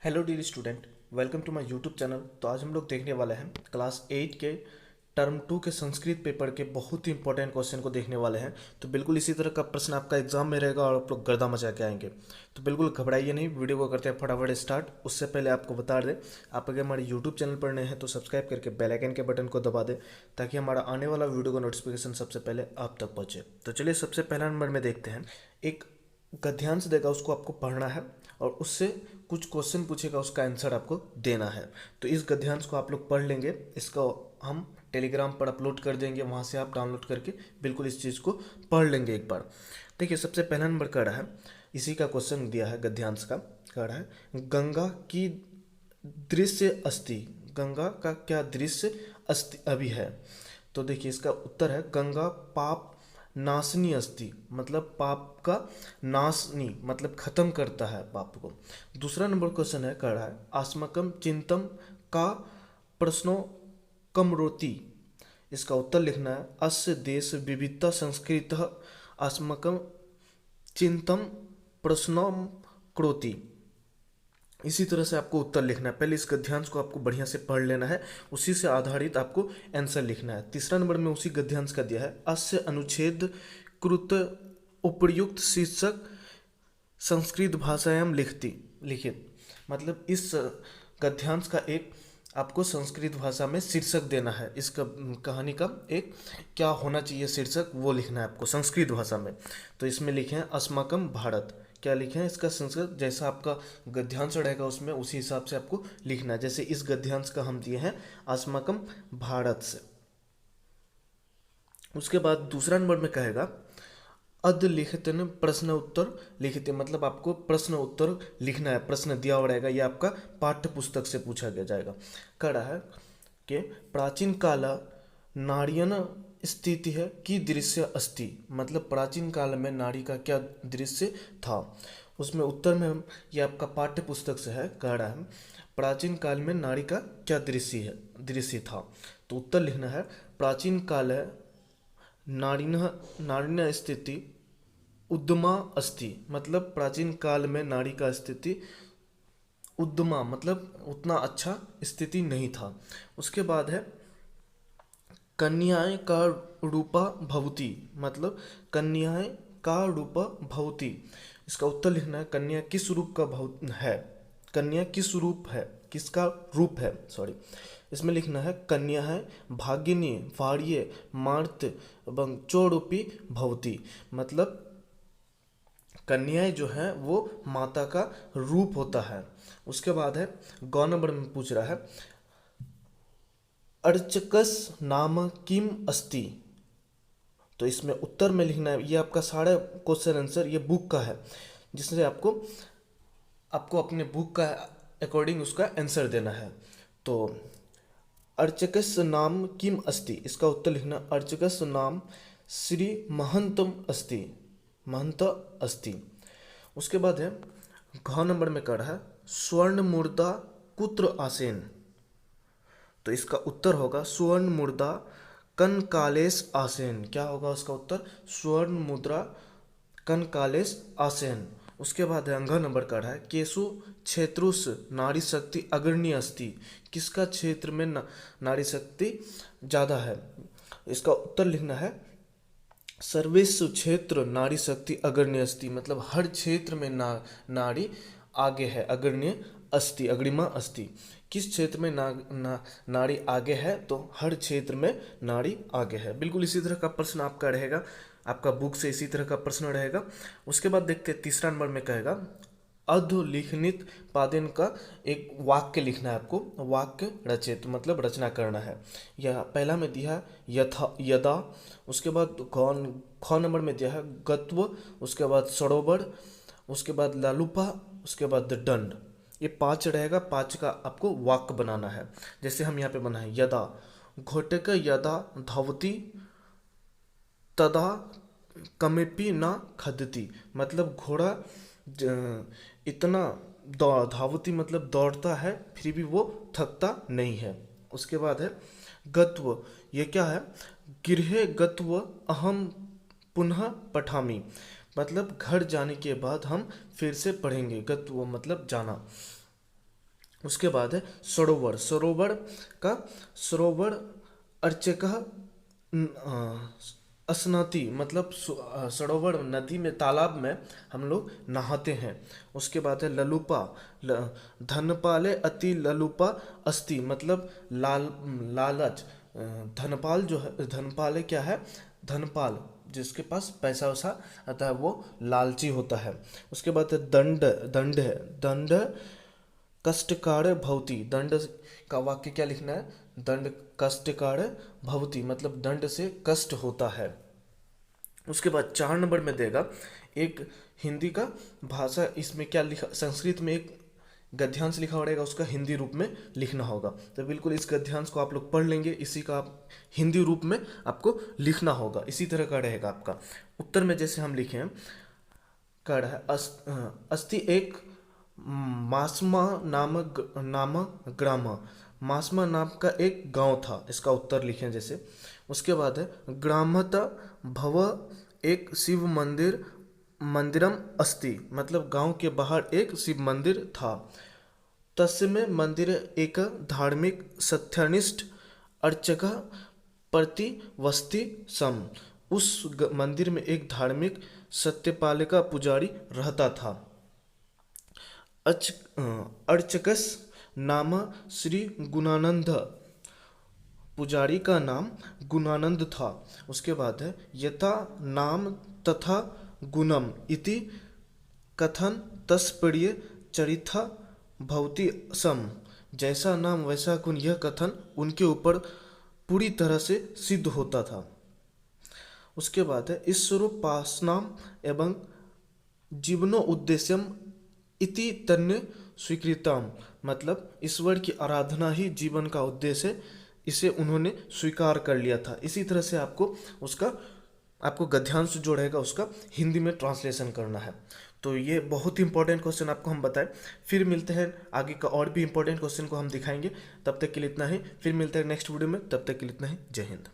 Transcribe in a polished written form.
Hello dear student, welcome to my YouTube channel. तो आज हम लोग देखने वाले हैं क्लास 8 के टर्म 2 के संस्कृत पेपर के बहुत ही इंपॉर्टेंट क्वेश्चन को देखने वाले हैं। तो बिल्कुल इसी तरह का प्रश्न आपका एग्जाम में रहेगा और आप लोग गर्दा मचा के आएंगे। तो बिल्कुल घबराइए नहीं, वीडियो को करते हैं फटाफट स्टार्ट। उससे पहले आपको बता दें, आप अगर हमारे यूट्यूब चैनल पर नए हैं तो सब्सक्राइब करके बेल आइकन के बटन को दबा दें ताकि हमारा आने वाला वीडियो का नोटिफिकेशन सबसे पहले आप तक पहुँचे। तो चलिए सबसे पहला नंबर में देखते हैं। एक गद्यांश देगा, उसको आपको पढ़ना है और उससे कुछ क्वेश्चन पूछेगा, उसका आंसर आपको देना है। तो इस गद्यांश को आप लोग पढ़ लेंगे, इसको हम टेलीग्राम पर अपलोड कर देंगे, वहाँ से आप डाउनलोड करके बिल्कुल इस चीज़ को पढ़ लेंगे एक बार। देखिए सबसे पहला नंबर का रहा है, इसी का क्वेश्चन दिया है गद्यांश का। कह रहा है गंगा की दृश्य अस्ति, गंगा का क्या दृश्य अस्ति अभी है। तो देखिए इसका उत्तर है गंगा पाप नाशनी अस्ति, मतलब पाप का नाशनी मतलब खत्म करता है पाप को। दूसरा नंबर क्वेश्चन है, कह रहा है आस्मकम चिंतम का प्रश्नो कमरोति। इसका उत्तर लिखना है अस्य देश विविधता संस्कृत आस्मकम चिंतम प्रश्नो करोति। इसी तरह से आपको उत्तर लिखना है। पहले इस गद्यांश को आपको बढ़िया से पढ़ लेना है, उसी से आधारित आपको आंसर लिखना है। तीसरा नंबर में उसी गद्यांश का दिया है अस्य अनुच्छेद कृत उपयुक्त शीर्षक संस्कृत भाषायाम लिखित। मतलब इस गद्यांश का एक आपको संस्कृत भाषा में शीर्षक देना है। इस कहानी का एक क्या होना चाहिए शीर्षक, वो लिखना है आपको संस्कृत भाषा में। तो इसमें लिखे हैं अस्माकम भारत, क्या लिखे हैं इसका संस्कृत, जैसा आपका गद्यांश रहेगा उसमें उसी हिसाब से आपको लिखना है। जैसे इस गद्यांश का हम दिए हैं अस्माकम भारत से। उसके बाद दूसरा नंबर में कहेगा अद लिखित प्रश्न उत्तर लिखित, मतलब आपको प्रश्न उत्तर लिखना है। प्रश्न दिया हुआ रहेगा, यह आपका पाठ्य पुस्तक से पूछा गया जाएगा। कह रहा है कि प्राचीन काल नारियन स्थिति है कि दृश्य अस्ति, मतलब प्राचीन काल में नारी का क्या दृश्य था। उसमें उत्तर में हम, ये आपका पाठ्य पुस्तक से है। कह रहा है प्राचीन काल में नारी का क्या दृश्य था। तो उत्तर लिखना है प्राचीन काल नारिण स्थिति उद्यमा अस्ति, मतलब प्राचीन काल में नारी का स्थिति उद्यमा मतलब उतना अच्छा स्थिति नहीं था। उसके बाद है कन्याएं का रूपा भवती, मतलब कन्याएं का रूपा भवती। इसका उत्तर लिखना है कन्या किस रूप का है, कन्या किस रूप है, किसका रूप है, सॉरी। इसमें लिखना है कन्या है भागिनी भार्य मार्त एवं चौरूपी भवती, मतलब कन्याएं जो है वो माता का रूप होता है। उसके बाद है गौ नंबर में पूछ रहा है अर्चकस नाम किम अस्ति। तो इसमें उत्तर में लिखना है, ये आपका सारा क्वेश्चन आंसर ये बुक का है, जिससे आपको अपने बुक का अकॉर्डिंग उसका आंसर देना है। तो अर्चकस नाम किम अस्ति, इसका उत्तर लिखना अर्चकस नाम श्री महंतम अस्ति, महंत अस्ति। उसके बाद है घ नंबर में कर है स्वर्ण मुर्दा कुत्र आसेन। तो इसका उत्तर होगा स्वर्ण मुद्रा कनकालेश आसेन। क्या होगा उसका उत्तर, स्वर्ण मुद्रा कनकालेश आसेन। उसके बाद है अंग नंबर का है केसु क्षेत्रुस नारी शक्ति अग्रणी अस्ति, किसका क्षेत्र में नारी शक्ति ज़्यादा है। इसका उत्तर लिखना है सर्वेषु क्षेत्र नारी शक्ति अग्रणी अस्ति, मतलब हर क्षेत्र में नारी आगे है, अग्रणी अस्ति अग्रिमा अस्ति। किस क्षेत्र में नारी आगे है, तो हर क्षेत्र में नारी आगे है। बिल्कुल इसी तरह का प्रश्न आपका रहेगा, आपका बुक से इसी तरह का प्रश्न रहेगा। उसके बाद देखते हैं तीसरा नंबर में कहेगा अधोलिखित पादेन का एक वाक्य लिखना है आपको, वाक्य रचित मतलब रचना करना है। यह पहला में दिया है यथा यदा, उसके बाद ख नंबर में दिया है गत्व, उसके बाद सरोवर, उसके बाद लालुपा, उसके बाद दंड। ये 5 रहेगा, 5 का आपको वाक्य बनाना है। जैसे हम यहाँ पे बना है यदा घोटक यदा धावती तदा कमेपी न खदती, मतलब घोड़ा इतना धावती मतलब दौड़ता है फिर भी वो थकता नहीं है। उसके बाद है गत्व, ये क्या है गृह गत्व अहम पुनः पठामी, मतलब घर जाने के बाद हम फिर से पढ़ेंगे। गत्व मतलब जाना। उसके बाद है सरोवर। सरोवर अर्चकः स्नाति, मतलब सरोवर नदी में, तालाब में हम लोग नहाते हैं। उसके बाद है ललुपा। धनपाले अति ललुपा अस्ति, मतलब लालच। धनपाल जो है, धनपाले क्या है, धनपाल जिसके पास पैसा वैसा आता है वो लालची होता है। उसके बाद है दंड। दंड है, दंड कष्टकार भवति। दंड का वाक्य क्या लिखना है, दंड कष्टकार भवति, मतलब दंड से कष्ट होता है। उसके बाद 4 नंबर में देगा एक हिंदी का भाषा, इसमें क्या लिखा, संस्कृत में एक गद्यांश लिखा रहेगा, उसका हिंदी रूप में लिखना होगा। तो बिल्कुल इस गद्यांश को आप लोग पढ़ लेंगे, इसी का आप हिंदी रूप में आपको लिखना होगा, इसी तरह का रहेगा आपका। उत्तर में जैसे हम लिखे हैं, कर है अस्ति एक मासमा नाम ग्राम। मासमा नाम का एक गांव था, इसका उत्तर लिखें जैसे। उसके बाद है ग्रामता भव एक शिव मंदिरम अस्ति, मतलब गांव के बाहर एक शिव मंदिर था। तस्मै मंदिर एक धार्मिक सत्यनिष्ठ अर्चक प्रतिवस्ति सम, उस मंदिर में एक धार्मिक सत्यपालिका पुजारी रहता था। अर्चकस नाम श्री गुणानंद, पुजारी का नाम गुणानंद था। उसके बाद है यथा नाम तथा गुणम इति कथन तत्प्रिय चरिथा भवति सम, जैसा नाम वैसा गुण, यह कथन उनके ऊपर पूरी तरह से सिद्ध होता था। उसके बाद है ईश्वरोपासनाम एवं जीवनो उद्देश्यम इति तन्य स्वीकृतम, मतलब ईश्वर की आराधना ही जीवन का उद्देश्य है, इसे उन्होंने स्वीकार कर लिया था। इसी तरह से आपको गद्यांश जो रहेगा उसका हिंदी में ट्रांसलेशन करना है। तो ये बहुत ही इंपॉर्टेंट क्वेश्चन आपको हम बताएं। फिर मिलते हैं आगे का और भी इंपॉर्टेंट क्वेश्चन को हम दिखाएंगे। तब तक के लिए इतना ही, फिर मिलते हैं नेक्स्ट वीडियो में, तब तक के लिए इतना ही। जय हिंद।